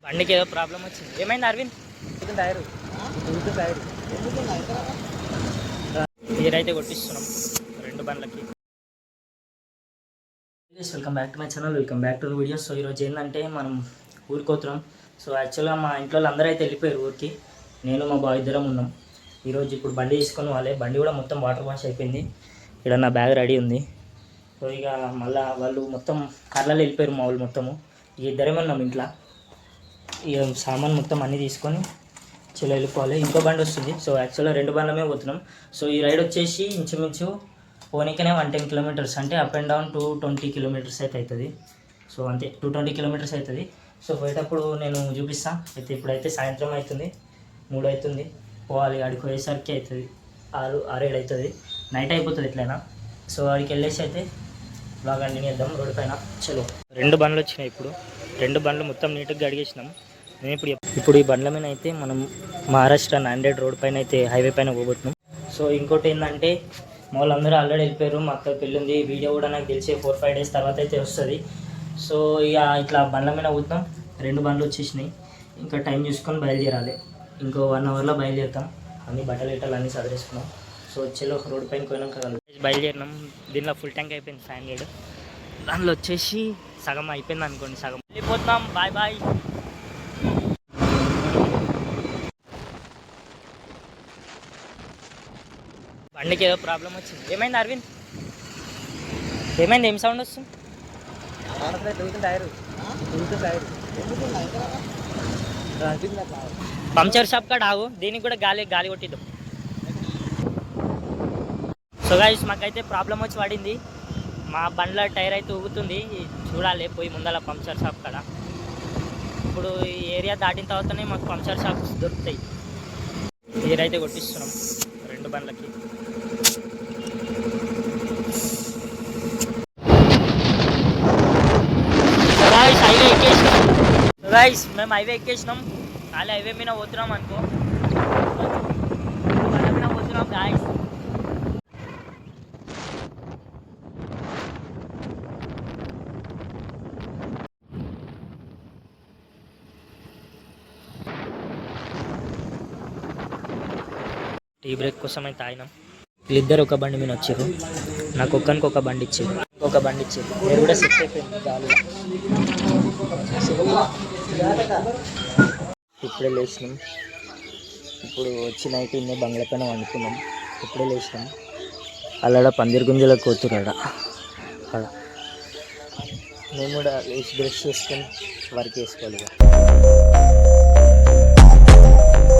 బండికి ఏదో ప్రాబ్లం వచ్చింది. ఏమైంది అరవింద్? టైరు మీరైతే కొట్టిస్తున్నాం 2 బండ్లకి. Welcome back to my channel, welcome back to the video. So ఈరోజు ఏంటంటే మనం ఊరికోతున్నాం. సో యాక్చువల్గా మా ఇంట్లో అందరూ అయితే వెళ్ళిపోయారు ఊరికి. నేను మా బాయ్ ఇద్దరం ఉన్నాం. ఈరోజు ఇప్పుడు బండి తీసుకొని వాళ్ళే. బండి కూడా మొత్తం వాటర్ వాష్ అయిపోయింది. ఇక్కడ నా బ్యాగ్ రెడీ ఉంది. సో ఇక మళ్ళీ వాళ్ళు మొత్తం కార్లలో వెళ్ళిపోయారు మా వాళ్ళు మొత్తము. ఇద్దరేమే ఉన్నాం ఇంట్లో. ఇక సామాన్ మొత్తం అన్నీ తీసుకొని చలో వెళ్ళిపోవాలి. ఇంకో బండి వస్తుంది. సో యాక్చువల్గా 2 బండ్లమే పోతున్నాం. సో ఈ రైడ్ వచ్చేసి ఇంచుమించు పోనీకనే 110 కిలోమీటర్స్, అంటే అప్ అండ్ డౌన్ 220 కిలోమీటర్స్ అయితే అవుతుంది. సో అంతే 220 కిలోమీటర్స్ అవుతుంది. సో పోయేటప్పుడు నేను చూపిస్తాను. అయితే ఇప్పుడైతే సాయంత్రం అవుతుంది, 3 అవుతుంది. పోవాలి. ఆడికి పోయేసరికి అవుతుంది 6-7 అవుతుంది. నైట్ అయిపోతుంది ఎట్లయినా. సో ఆడికి వెళ్ళేసి అయితే బాగా కంటిన్యూ చేద్దాం రోడ్డు పైన. చలో 2 బండ్లు వచ్చినాయి. ఇప్పుడు 2 బండ్లు మొత్తం నీట్గా గడిగేసినాం. నేను ఇప్పుడు ఈ బండ్ల మీద అయితే మనం మహారాష్ట్ర నాందేడ్ రోడ్ పైన అయితే హైవే పైన పోగొట్టినాం. సో ఇంకోటి ఏంటంటే మా వాళ్ళందరూ ఆల్రెడీ వెళ్ళిపోయారు. మా అక్క పెళ్ళి ఉంది. వీడియో కూడా నాకు తెలిసి 4-5 డేస్ తర్వాత అయితే వస్తుంది. సో ఇక ఇట్లా బండ్ల మీద పోతాం. 2 బండ్లు వచ్చేసినాయి. ఇంకా టైం చూసుకొని బయలుదేరాలి. ఇంకో 1 అవర్లో బయలుదేరుతాం. అన్ని బట్టలు అన్నీ సదిరేసుకున్నాం. సో వచ్చేలో ఒక రోడ్డు పైన పోయినాక బయలుదేరినాం. దీనిలో ఫుల్ ట్యాంక్ అయిపోయింది 500. దానిలో వచ్చేసి సగం అయిపోయింది అనుకోండి, సగం వెళ్ళిపోతున్నాం. Bye bye. బండికి ఏదో ప్రాబ్లం వచ్చింది. ఏమైంది అరవింద్? ఏమైంది? ఏం సౌండ్ వస్తుంది? పంక్చర్ షాప్ కాడ ఆగు. దీనికి కూడా గాలి కొట్టిద్దాం. సో గైస్ మాకైతే ప్రాబ్లం వచ్చి పడింది. మా బండ్ల టైర్ అయితే ఊగుతుంది. చూడాలి పోయి ముందర పంక్చర్ షాప్ కాడ. ఇప్పుడు ఈ ఏరియా దాటిన తర్వాతనే మాకు పంక్చర్ షాప్స్ దొరుకుతాయి. మీరైతే కొట్టిస్తున్నాం 2 బండ్లకి. గైస్ మేము హైవే ఎక్కేసినాం. ఖాళీ హైవే మీద పోతున్నాం అనుకో. బండ్ల మీద పోతున్నాం గాయస్. టీ బ్రేక్ కోసం అయితే తాగినాం. వీళ్ళిద్దరు ఒక బండి మీద వచ్చారు. నాకు ఒక్కరికి ఒక బండి ఇచ్చారు. నేను కూడా సెట్ అయిపోయింది గాలిలో. ఇప్పుడే లేచినాం. ఇప్పుడు వచ్చి నైట్ ఇన్నే బంగ్లా పైన వండుకున్నాం. ఇప్పుడే లేచినాం. అలా పందిరి గుంజలకు కూతురాడ అలా. మేము కూడా లేచి బ్రష్ చేసుకొని వర్క్ చేసుకోవాలి.